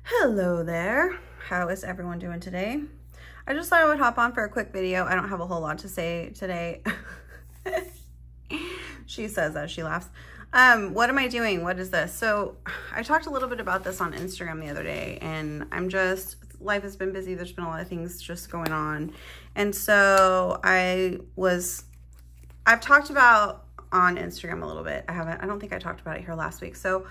Hello there. How is everyone doing today? I just thought I would hop on for a quick video. I don't have a whole lot to say today. She says as she laughs. What am I doing? What is this? So I talked a little bit about this on Instagram the other day, and life has been busy. There's been a lot of things just going on. And so I've talked about on Instagram a little bit. I don't think I talked about it here last week. So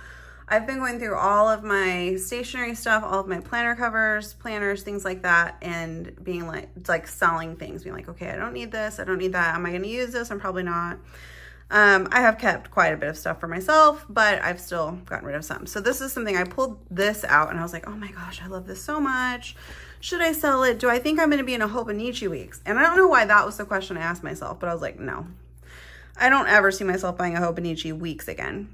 I've been going through all of my stationery stuff, all of my planner covers, planners, things like that, and being like selling things, being like, okay, I don't need this, I don't need that. Am I gonna use this? I'm probably not. I have kept quite a bit of stuff for myself, but I've still gotten rid of some. So this is something, I pulled this out and I was like, oh my gosh, I love this so much. Should I sell it? Do I think I'm gonna be in a Hobonichi weeks? And I don't know why that was the question I asked myself, but I was like, no. I don't ever see myself buying a Hobonichi weeks again.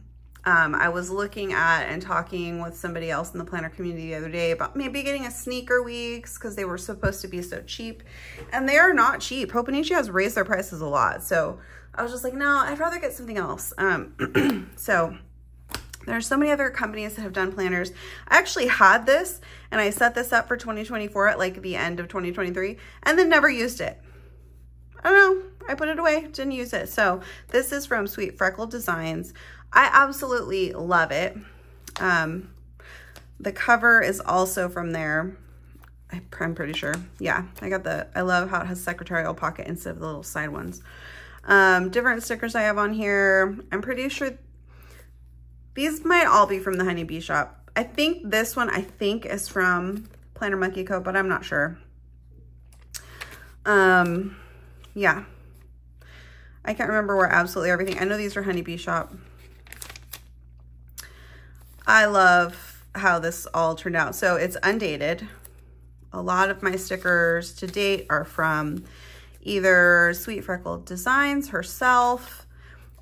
I was looking at and talking with somebody else in the planner community the other day about maybe getting a sneaker weeks because they were supposed to be so cheap, and they are not cheap. Hobonichi has raised their prices a lot. So I was just like, no, I'd rather get something else. So there's so many other companies that have done planners. I actually had this and I set this up for 2024 at like the end of 2023 and then never used it. I don't know. I put it away, didn't use it. So this is from Sweet Freckled Designs. I absolutely love it. The cover is also from there. I'm pretty sure. Yeah, I love how it has secretarial pocket instead of the little side ones. Different stickers I have on here. I'm pretty sure these might all be from the Honeybee shop. I think this one, is from Planner Monkey Co., but I'm not sure. Yeah. I can't remember where absolutely everything. I know these are Honeybee shop. I love how this all turned out. So it's undated. A lot of my stickers to date are from either Sweet Freckled Designs herself,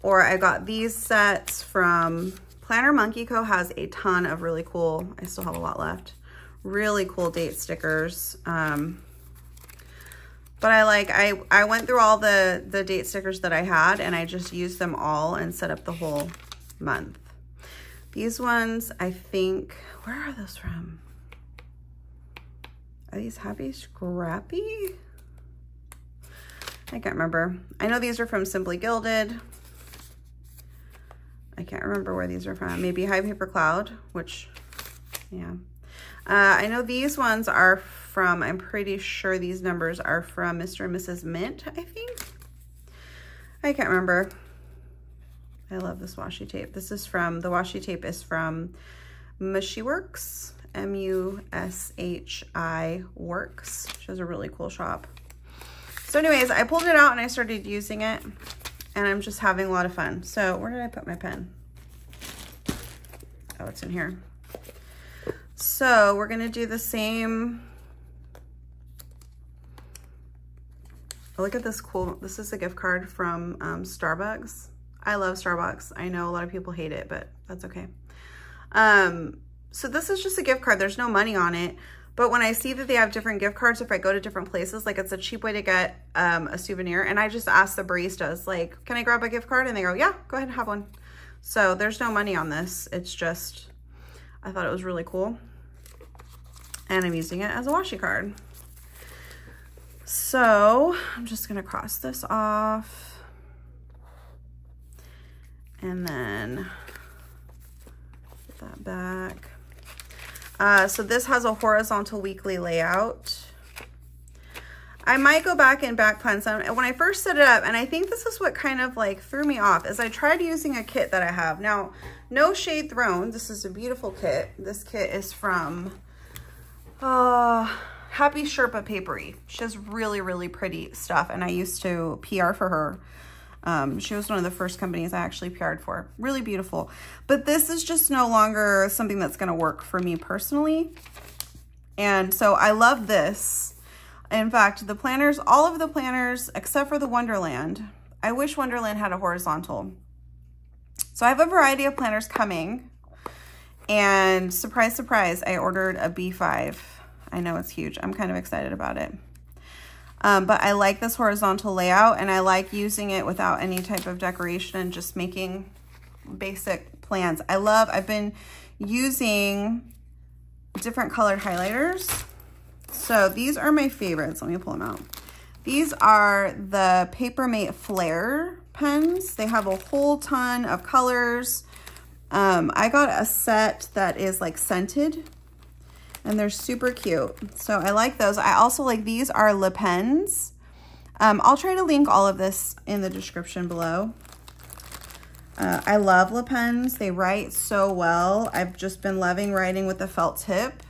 or I got these sets from Planner Monkey Co. Has a ton of really cool, I still have a lot left, really cool date stickers. But I went through all the date stickers that I had and I just used them all and set up the whole month. These ones, I think, where are those from? Are these Happy Scrappy? I can't remember. I know these are from Simply Gilded. I can't remember where these are from. Maybe High Paper Cloud, which, yeah. I know these ones are from, I'm pretty sure these numbers are from Mr. and Mrs. Mint, I think. I can't remember. I love this washi tape. The washi tape is from Mushy Works, M-U-S-H-I Works. She has a really cool shop. So anyways, I pulled it out and I started using it and I'm just having a lot of fun. So where did I put my pen? Oh, it's in here. So we're gonna do the same. Oh, look at this cool, this is a gift card from Starbucks. I love Starbucks. I know a lot of people hate it, but that's okay. So this is just a gift card. There's no money on it. But when I see that they have different gift cards, if I go to different places, like it's a cheap way to get a souvenir. And I just ask the baristas, like, can I grab a gift card? And they go, yeah, go ahead and have one. So there's no money on this. It's just, I thought it was really cool. And I'm using it as a washi card. So I'm just gonna cross this off. And then put that back. So this has a horizontal weekly layout. I might go back and back plan some. When I first set it up, and I think this is what kind of like threw me off, is I tried using a kit that I have. Now, no shade thrown. This is a beautiful kit. This kit is from Happy Sherpa Papery. She has really, really pretty stuff, and I used to PR for her. She was one of the first companies I actually PR'd for. Really beautiful. But this is just no longer something that's going to work for me personally. And so I love this. In fact, the planners, all of the planners, except for the Wonderland, I wish Wonderland had a horizontal. So I have a variety of planners coming. And surprise, surprise, I ordered a B5. I know it's huge. I'm kind of excited about it. But I like this horizontal layout and I like using it without any type of decoration and just making basic plans. I've been using different colored highlighters. So these are my favorites. Let me pull them out. These are the Papermate Flair pens. They have a whole ton of colors. I got a set that is like scented, and they're super cute. So I like those. I also like, these are Le Pens. I'll try to link all of this in the description below. I love Le Pens. They write so well. I've just been loving writing with the felt tip.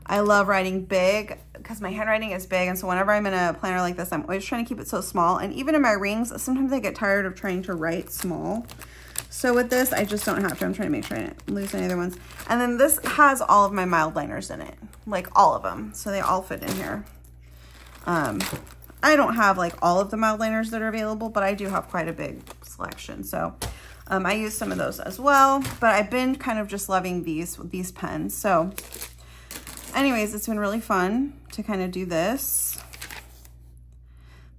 I love writing big because my handwriting is big. And so whenever I'm in a planner like this, I'm always trying to keep it so small. And even in my rings, sometimes I get tired of trying to write small. So with this, I just don't have to. I'm trying to make sure I didn't lose any other ones. And then this has all of my mild liners in it, like all of them. So they all fit in here. I don't have like all of the mild liners that are available, but I do have quite a big selection. So I use some of those as well, but I've been kind of just loving these pens. So anyways, it's been really fun to kind of do this.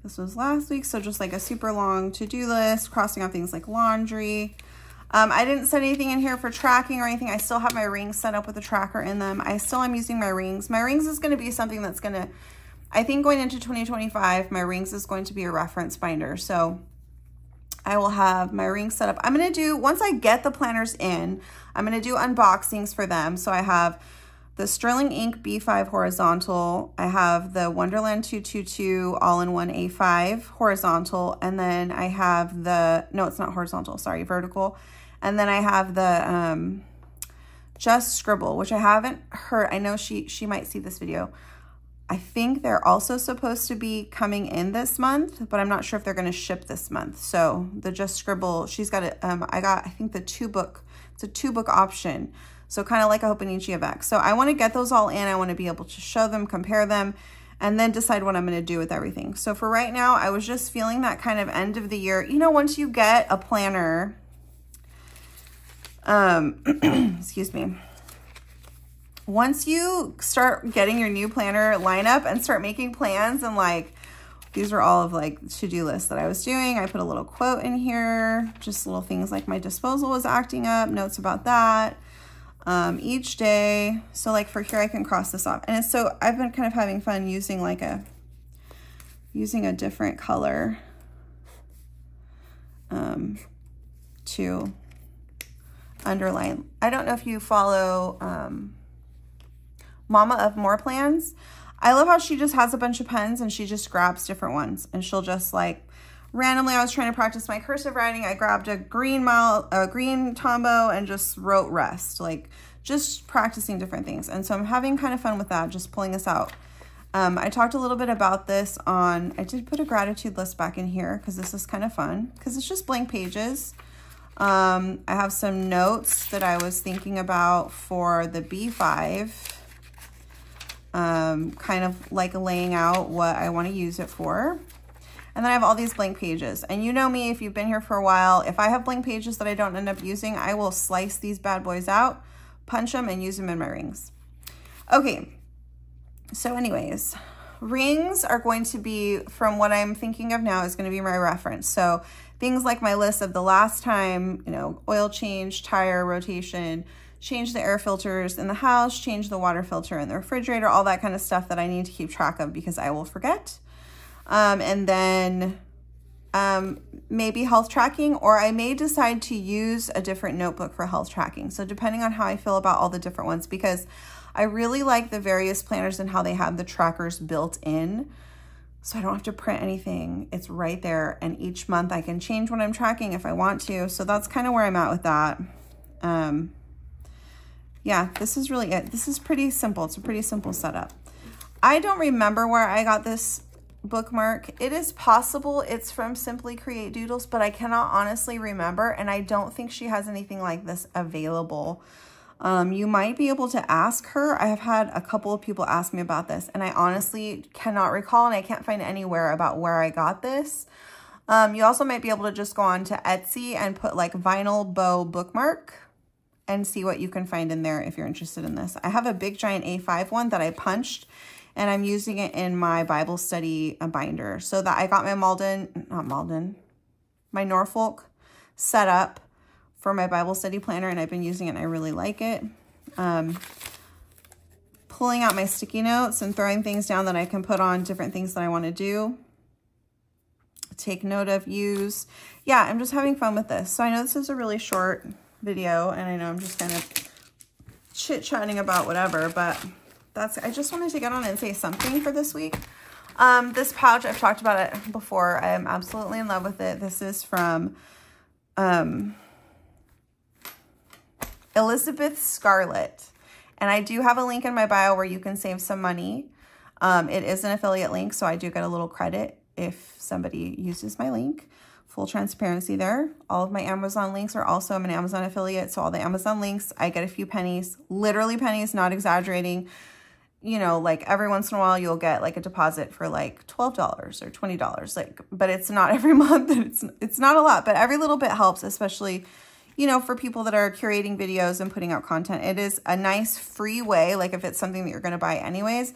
This was last week, so just like a super long to-do list, crossing off things like laundry. I didn't set anything in here for tracking or anything. I still have my rings set up with a tracker in them. I still am using my rings. My rings is going to be something that's going to, I think going into 2025, my rings is going to be a reference binder. So I will have my rings set up. I'm going to do, once I get the planners in, I'm going to do unboxings for them. So I have the Sterling Ink B5 horizontal. I have the Wonderland 222 all-in-one A5 horizontal. And then I have the, no, it's not horizontal, sorry, vertical. And then I have the Just Scribble, which I haven't heard. I know she might see this video. I think they're also supposed to be coming in this month, but I'm not sure if they're going to ship this month. So the Just Scribble, she's got it. I think the it's a 2-book option. So kind of like a Hobonichi of X. So I want to get those all in. I want to be able to show them, compare them, and then decide what I'm going to do with everything. So for right now, I was just feeling that kind of end of the year. You know, once you get a planner, excuse me. Once you start getting your new planner lineup and start making plans, and like, these are all of like to-do lists that I was doing. I put a little quote in here, just little things like my disposal was acting up, notes about that. Each day. So like for here, I can cross this off. And it's so, I've been kind of having fun using like using a different color, to underline. I don't know if you follow, Mama of More Plans. I love how she just has a bunch of pens and she just grabs different ones, and she'll just like randomly, I was trying to practice my cursive writing. I grabbed a green Tomoe and just wrote rest, like just practicing different things. And so I'm having kind of fun with that, just pulling this out. I talked a little bit about this on, I did put a gratitude list back in here because this is kind of fun because it's just blank pages. I have some notes that I was thinking about for the B5, kind of like laying out what I want to use it for. And then I have all these blank pages. And you know me, if you've been here for a while, if I have blank pages that I don't end up using, I will slice these bad boys out, punch them, and use them in my rings. Okay, so anyways, rings are going to be, from what I'm thinking of now, is going to be my reference. So things like my list of the last time, you know, oil change, tire rotation, change the air filters in the house, change the water filter in the refrigerator, all that kind of stuff that I need to keep track of because I will forget. And then maybe health tracking, or I may decide to use a different notebook for health tracking. So depending on how I feel about all the different ones, because I really like the various planners and how they have the trackers built in. So I don't have to print anything. It's right there. And each month I can change what I'm tracking if I want to. So that's kind of where I'm at with that. Yeah, this is really it. This is pretty simple. It's a pretty simple setup. I don't remember where I got this bookmark. It is possible it's from Simply Create Doodles, but I cannot honestly remember, and I don't think she has anything like this available. You might be able to ask her. I have had a couple of people ask me about this, and I honestly cannot recall, and I can't find anywhere about where I got this. You also might be able to just go on to Etsy and put like vinyl bow bookmark and see what you can find in there if you're interested in this. I have a big giant A5 one that I punched, and I'm using it in my Bible study binder. So that I got my my Norfolk set up for my Bible study planner, and I've been using it and I really like it. pulling out my sticky notes and throwing things down that I can put on different things that I want to do. Take note of, use. Yeah, I'm just having fun with this. So I know this is a really short video, and I know I'm just kind of chit-chatting about whatever, but I just wanted to get on and say something for this week. This pouch, I've talked about it before. I am absolutely in love with it. This is from Elizabeth Scarlett. And I do have a link in my bio where you can save some money. It is an affiliate link, so I do get a little credit if somebody uses my link. Full transparency there. All of my Amazon links are also, I'm an Amazon affiliate, so all the Amazon links, I get a few pennies, literally pennies, not exaggerating. You know, like every once in a while you'll get like a deposit for like $12 or $20, like, but it's not every month, and it's not a lot, but every little bit helps, especially, you know, for people that are curating videos and putting out content. It is a nice free way, like if it's something that you're going to buy anyways.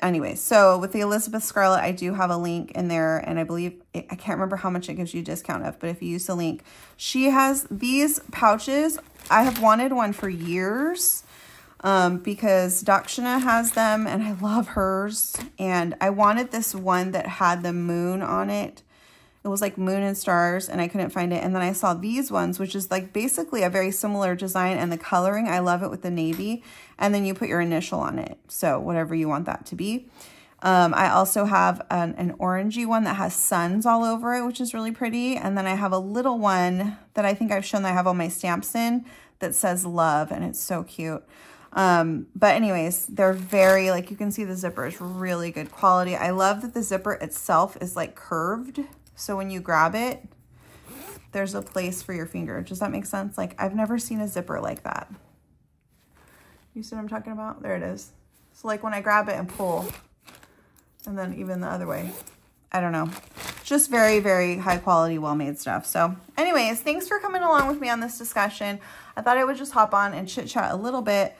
Anyways, so with the Elizabeth Scarlett, I do have a link in there, and I believe, I can't remember how much it gives you a discount of, but if you use the link, she has these pouches. I have wanted one for years because Dakshina has them, and I love hers, and I wanted this one that had the moon on it. It was like moon and stars, and I couldn't find it. And then I saw these ones, which is like basically a very similar design, and the coloring, I love it with the navy. And then you put your initial on it. So whatever you want that to be. I also have an orangey one that has suns all over it, which is really pretty. And then I have a little one that I think I've shown that I have all my stamps in that says love, and it's so cute. But anyways, they're very, like, you can see the zipper is really good quality. I love that the zipper itself is like curved. So when you grab it, there's a place for your finger. Does that make sense? Like, I've never seen a zipper like that. You see what I'm talking about? There it is. So like when I grab it and pull, and then even the other way, I don't know. Just very, very high quality, well-made stuff. So anyways, thanks for coming along with me on this discussion. I thought I would just hop on and chit chat a little bit.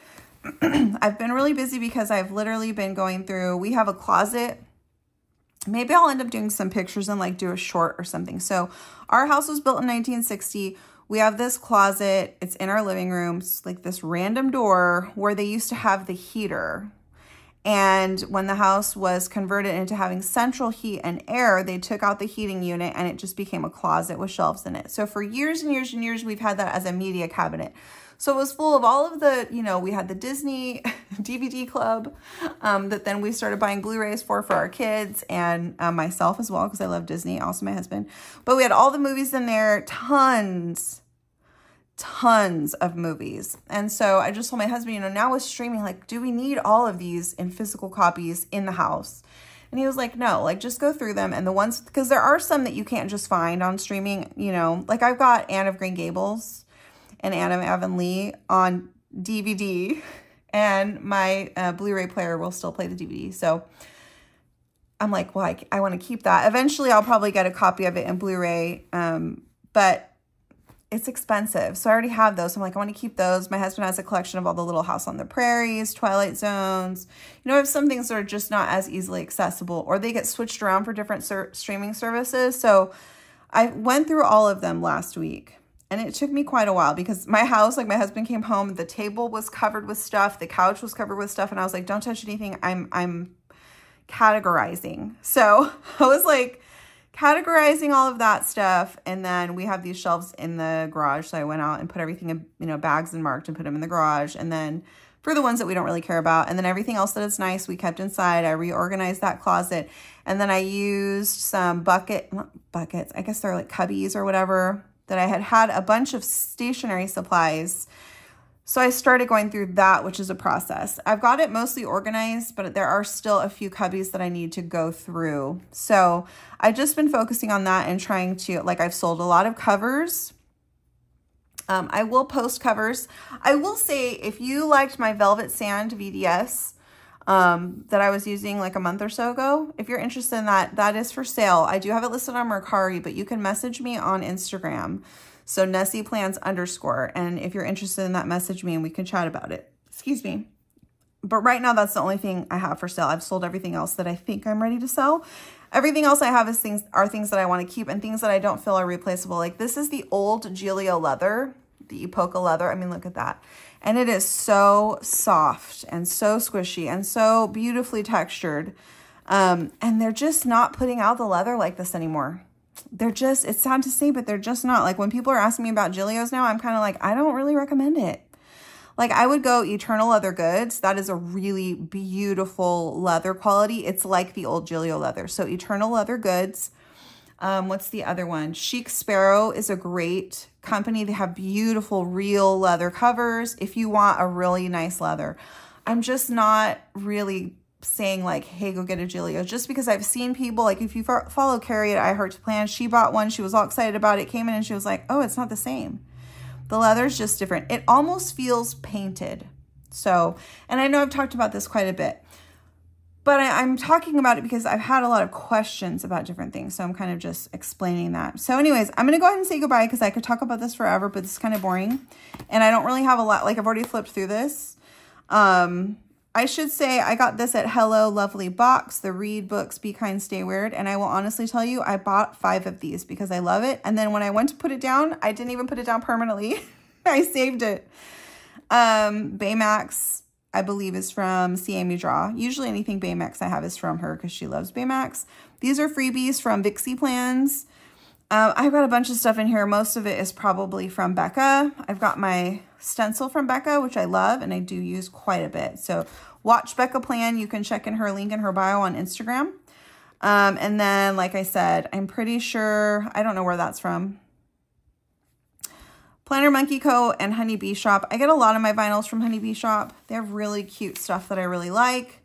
I've been really busy because I've literally been going through, we have a closet. Maybe I'll end up doing some pictures and like do a short or something. So our house was built in 1960. We have this closet. It's in our living room. It's like this random door where they used to have the heater. And when the house was converted into having central heat and air, they took out the heating unit and it just became a closet with shelves in it. So for years and years and years, we've had that as a media cabinet. So it was full of all of the, you know, we had the Disney DVD club that then we started buying Blu-rays for our kids and myself as well, because I love Disney, also my husband. But we had all the movies in there, tons of movies. And so I just told my husband, you know, now with streaming, like, do we need all of these in physical copies in the house? And he was like, no, like, just go through them. And the ones, because there are some that you can't just find on streaming, you know, like I've got Anne of Green Gables and Anne of Avonlea on DVD, and my Blu-ray player will still play the DVD. So I'm like, well, I want to keep that. Eventually, I'll probably get a copy of it in Blu-ray, but it's expensive. So I already have those. So I'm like, I want to keep those. My husband has a collection of all the Little House on the Prairies, Twilight Zones. You know, I have some things that are just not as easily accessible, or they get switched around for different streaming services. So I went through all of them last week. And it took me quite a while because my house, like my husband came home, the table was covered with stuff, the couch was covered with stuff, and I was like, don't touch anything. I'm categorizing. So I was like categorizing all of that stuff. And then we have these shelves in the garage. So I went out and put everything in, you know, bags and marked and put them in the garage. And then for the ones that we don't really care about, and then everything else that is nice, we kept inside. I reorganized that closet. And then I used some buckets, I guess they're like cubbies or whatever, that I had a bunch of stationery supplies. So I started going through that, which is a process. I've got it mostly organized, but there are still a few cubbies that I need to go through. So I've just been focusing on that and trying to, like, I've sold a lot of covers. I will post covers. I will say, if you liked my Velvet Sand VDS that I was using like a month or so ago, if you're interested in that, that is for sale. I do have it listed on Mercari, but you can message me on Instagram. So Nessie Plans _. And if you're interested in that, message me and we can chat about it. Excuse me. But right now, that's the only thing I have for sale. I've sold everything else that I think I'm ready to sell. Everything else I have is things that I want to keep and things that I don't feel are replaceable. Like this is the old Gillio leather, the Epoca leather. I mean, look at that. And it is so soft and so squishy and so beautifully textured. And they're just not putting out the leather like this anymore. They're just, it's sad to say, but they're just not. Like when people are asking me about Gillios now, I'm kind of like, I don't really recommend it. Like I would go Eternal Leather Goods. That is a really beautiful leather quality. It's like the old Gillio leather. So Eternal Leather Goods. What's the other one? Chic Sparrow is a great company. They have beautiful real leather covers if you want a really nice leather. I'm just not really saying like, hey, go get a Gillio, just because I've seen people, like if you follow Carrie at I Heart to Plan, she bought one. She was all excited about it, came in and she was like, oh, it's not the same. The leather's just different. It almost feels painted. So, and I know I've talked about this quite a bit, but I'm talking about it because I've had a lot of questions about different things. So I'm kind of just explaining that. So anyways, I'm going to go ahead and say goodbye because I could talk about this forever, but it's kind of boring. And I don't really have a lot, like I've already flipped through this. I should say I got this at Hello Lovely Box, the Read Books, Be Kind, Stay Weird. And I will honestly tell you, I bought 5 of these because I love it. And then when I went to put it down, I didn't even put it down permanently. I saved it. Baymax, I believe, is from See Amy Draw. Usually anything Baymax I have is from her because she loves Baymax. These are freebies from Vixie Plans. I've got a bunch of stuff in here. Most of it is probably from Becca. I've got my stencil from Becca, which I love and I do use quite a bit. So watch Becca Plan. You can check in her link in her bio on Instagram. And then, like I said, I'm pretty sure, I don't know where that's from. Planner Monkey Co. and Honeybee Shop. I get a lot of my vinyls from Honeybee Shop. They have really cute stuff that I really like.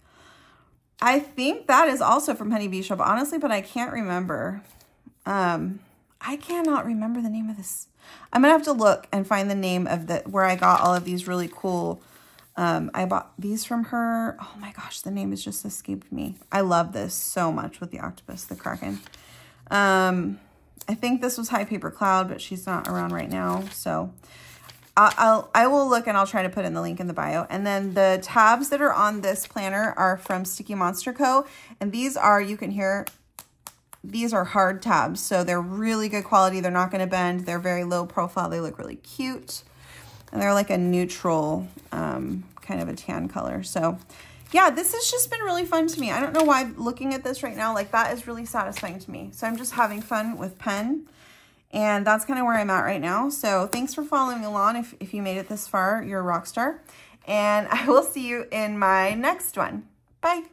I think that is also from Honeybee Shop, honestly, but I can't remember. I cannot remember the name of this. I'm going to have to look and find the name of where I got all of these really cool. I bought these from her. Oh my gosh, the name has just escaped me. I love this so much with the octopus, the Kraken. I think this was High Paper Cloud, but she's not around right now. So I will look and I'll try to put in the link in the bio. And then the tabs that are on this planner are from Sticky Monster Co. And these are, you can hear, these are hard tabs. So they're really good quality. They're not going to bend. They're very low profile. They look really cute. And they're like a neutral, kind of a tan color. So yeah, this has just been really fun to me. I don't know why looking at this right now, like that is really satisfying to me. So I'm just having fun with pen. And that's kind of where I'm at right now. So thanks for following along. If you made it this far, you're a rock star. And I will see you in my next one. Bye.